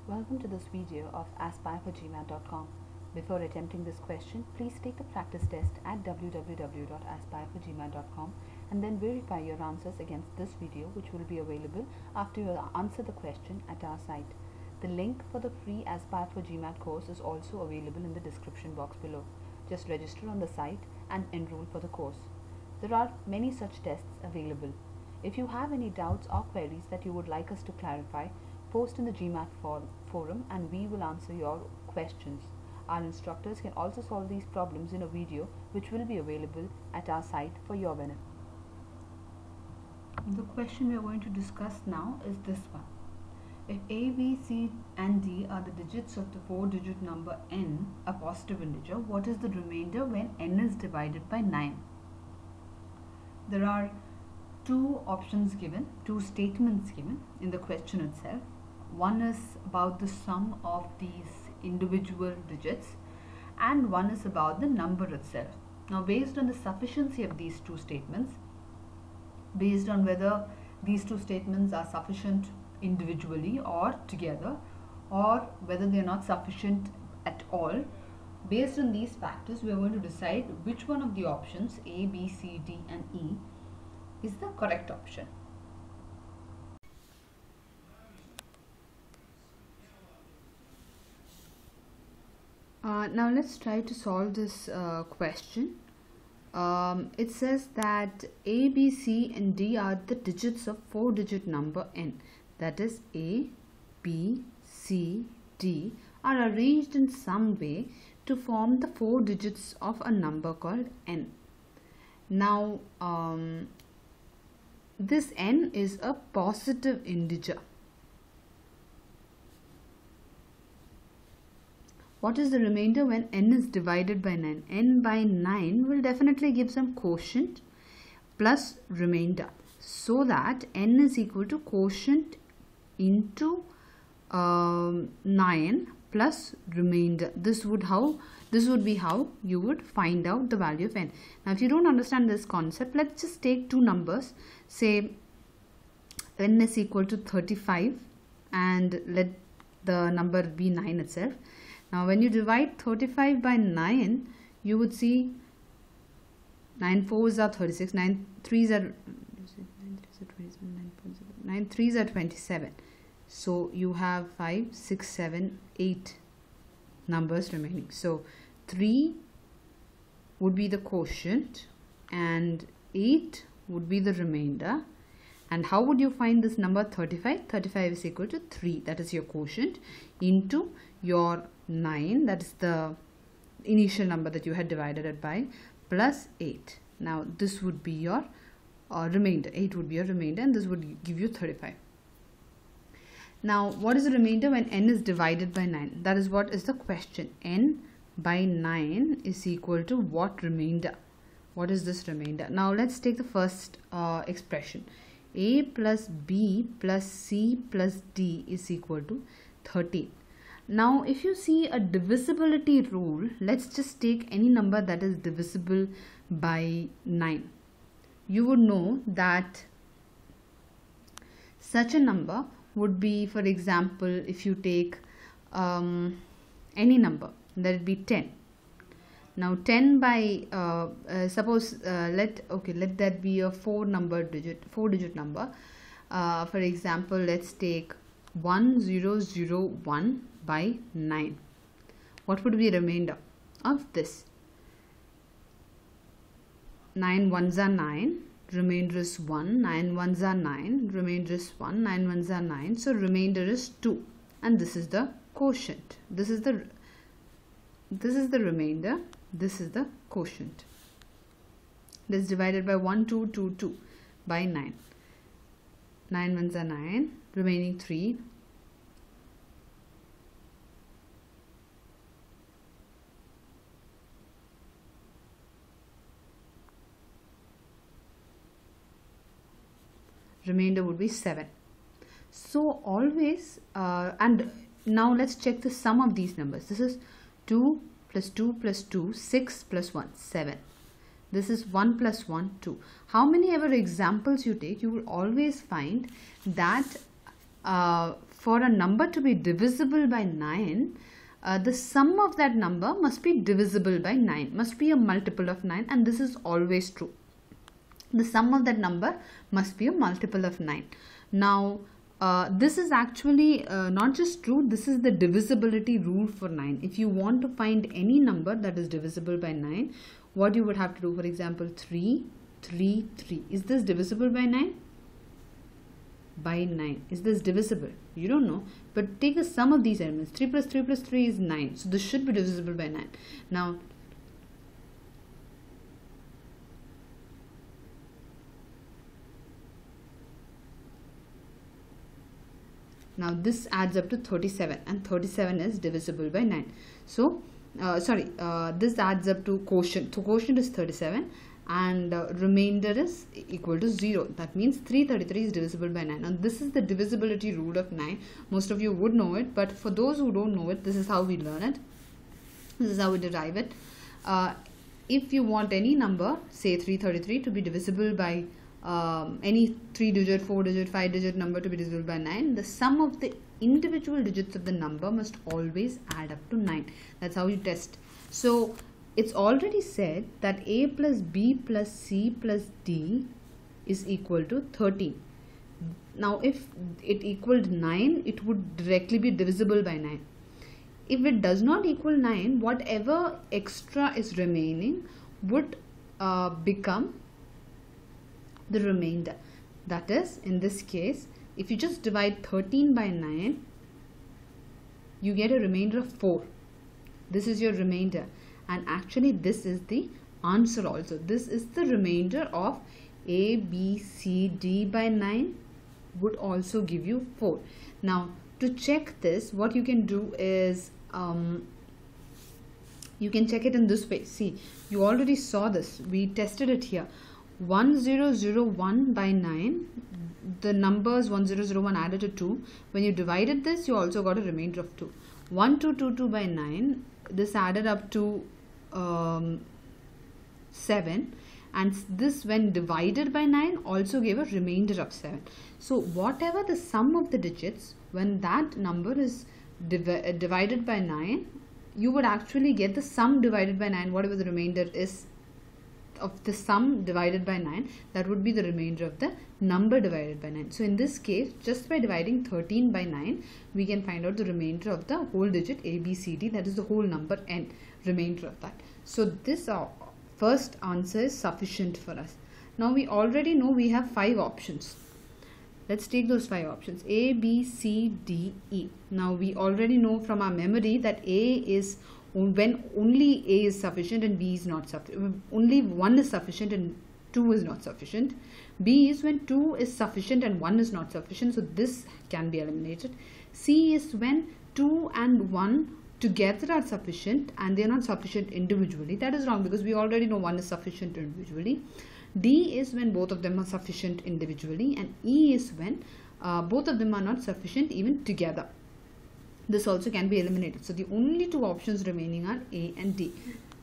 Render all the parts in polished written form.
Welcome to this video of aspireforgmat.com. Before attempting this question, please take the practice test at www.aspireforgmat.com and then verify your answers against this video, which will be available after you answer the question at our site. The link for the free Aspire for GMAT course is also available in the description box below. Just register on the site and enroll for the course. There are many such tests available. If you have any doubts or queries that you would like us to clarify, post in the GMAT forum and we will answer your questions. Our instructors can also solve these problems in a video which will be available at our site for your benefit. The question we are going to discuss now is this one. If A, B, C and D are the digits of the 4-digit number n, a positive integer, what is the remainder when n is divided by 9? There are two options given, two statements given in the question itself. One is about the sum of these individual digits and one is about the number itself. Now, based on the sufficiency of these two statements, based on whether these two statements are sufficient individually or together, or whether they are not sufficient at all, based on these factors, we are going to decide which one of the options A, B, C, D and E is the correct option. Now let's try to solve this question. It says that A, B, C and D are the digits of 4-digit number n. That is A, B, C, D are arranged in some way to form the 4 digits of a number called n. Now this n is a positive integer. What is the remainder when n is divided by 9? N by 9 will definitely give some quotient plus remainder, so that n is equal to quotient into 9 plus remainder. This would be how you would find out the value of n. Now, if you don't understand this concept, let's just take two numbers. Say n is equal to 35 and let the number be 9 itself. Now, when you divide 35 by 9, you would see 9 4s are 36, 9 3s are 9 3s are 27. So you have 5, 6, 7, 8 numbers remaining. So 3 would be the quotient and 8 would be the remainder. And how would you find this number 35? 35 is equal to 3, that is your quotient, into your 9, that is the initial number that you had divided it by, plus 8. Now this would be your remainder. 8 would be your remainder and this would give you 35. Now, what is the remainder when n is divided by 9? That is what is the question. N by 9 is equal to what remainder? What is this remainder? Now let's take the first expression. A plus B plus C plus D is equal to 13. Now, if you see a divisibility rule, let's just take any number that is divisible by 9. You would know that such a number would be, for example, if you take any number, let it be 10. Now 10 by suppose let that be a 4-digit number. For example, let's take 1001 by 9. What would be the remainder of this? 9 ones are 9, remainder is 1, 9 ones are 9, remainder is 1, 9 ones are 9, so remainder is 2, and this is the quotient. This is the remainder, this is the quotient. This is divided by 1 2 2 2 by 9. 9 ones are 9, remaining 3. Remainder would be 7. So always and now let's check the sum of these numbers. This is 2 plus 2 plus 2, 6 plus 1, 7. This is 1 plus 1, 2. How many ever examples you take, you will always find that for a number to be divisible by 9, the sum of that number must be divisible by 9, must be a multiple of 9, and this is always true. The sum of that number must be a multiple of 9. Now, this is actually not just true, this is the divisibility rule for 9. If you want to find any number that is divisible by 9, what you would have to do, for example, 3, 3, 3. Is this divisible by 9? By 9. Is this divisible? You don't know. But take the sum of these elements. 3 plus 3 plus 3 is 9. So this should be divisible by 9. Now this adds up to 37, and 37 is divisible by 9. So, this adds up to quotient. So quotient is 37 and remainder is equal to 0. That means 333 is divisible by 9. And this is the divisibility rule of 9. Most of you would know it, but for those who don't know it, this is how we learn it. This is how we derive it. If you want any number, say 333, to be divisible by any 3-digit, 4-digit, 5-digit number to be divisible by 9, the sum of the individual digits of the number must always add up to 9. That's how you test. So it's already said that a plus b plus c plus d is equal to 13. Now if it equaled 9, it would directly be divisible by 9. If it does not equal 9, whatever extra is remaining would become the remainder. That is, in this case, if you just divide 13 by 9, you get a remainder of 4. This is your remainder, and actually this is the answer also. This is the remainder of a, b, c, d by 9 would also give you 4. Now to check this, what you can do is you can check it in this way. See, you already saw this, we tested it here. 1001 by 9, the numbers 1001 added to 2. When you divided this, you also got a remainder of 2. 1222 by 9, this added up to 7, and this, when divided by 9, also gave a remainder of 7. So whatever the sum of the digits, when that number is divided by 9, you would actually get the sum divided by 9, whatever the remainder is of the sum divided by 9, that would be the remainder of the number divided by 9. So in this case, just by dividing 13 by 9, we can find out the remainder of the whole digit a, b, c, d, that is the whole number n, remainder of that. So this first answer is sufficient for us. Now we already know we have 5 options. Let's take those 5 options: a, b, c, d, e. Now we already know from our memory that a is when only a is sufficient and b is not sufficient. Only 1 is sufficient and 2 is not sufficient. B is when 2 is sufficient and 1 is not sufficient, so this can be eliminated. C is when 2 and 1 together are sufficient and they are not sufficient individually. That is wrong, because we already know 1 is sufficient individually. D is when both of them are sufficient individually, and E is when both of them are not sufficient even together. This also can be eliminated. So the only 2 options remaining are A and D.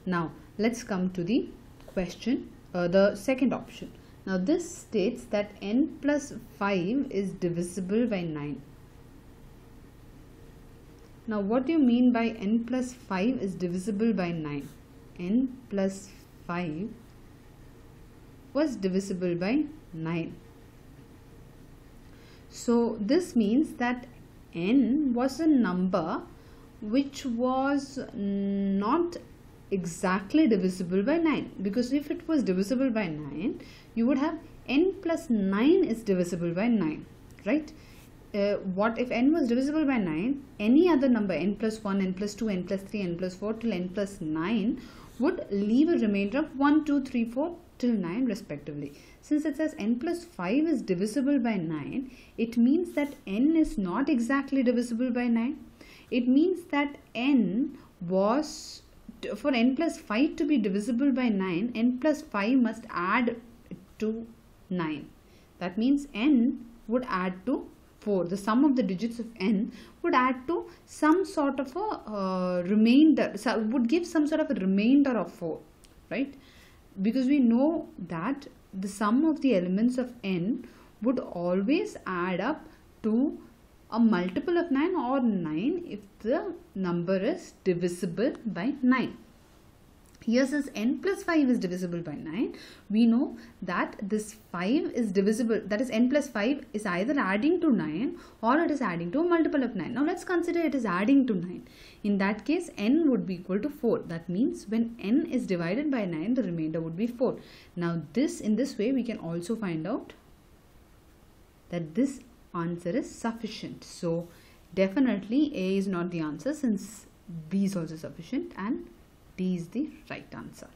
Now let's come to the question, the second option. Now this states that n plus 5 is divisible by 9. Now what do you mean by n plus 5 is divisible by 9? N plus 5 was divisible by 9. So this means that n was a number which was not exactly divisible by 9, because if it was divisible by 9, you would have n plus 9 is divisible by 9, right? What if n was divisible by 9? Any other number, n plus 1, n plus 2, n plus 3, n plus 4 till n plus 9 would leave a remainder of 1, 2, 3, 4 till 9 respectively. Since it says n plus 5 is divisible by 9, it means that n is not exactly divisible by 9. It means that n was, for n plus 5 to be divisible by 9, n plus 5 must add to 9. That means n would add to 4. The sum of the digits of n would add to some sort of a remainder, so would give some sort of a remainder of 4, right? Because we know that the sum of the elements of n would always add up to a multiple of 9 or 9 if the number is divisible by 9. Here, since n plus 5 is divisible by 9, we know that this 5 is divisible, that is n plus 5 is either adding to 9 or it is adding to a multiple of 9. Now let's consider it is adding to 9. In that case, n would be equal to 4. That means when n is divided by 9, the remainder would be 4. Now in this way we can also find out that this answer is sufficient. So definitely A is not the answer, since B is also sufficient and D is the right answer.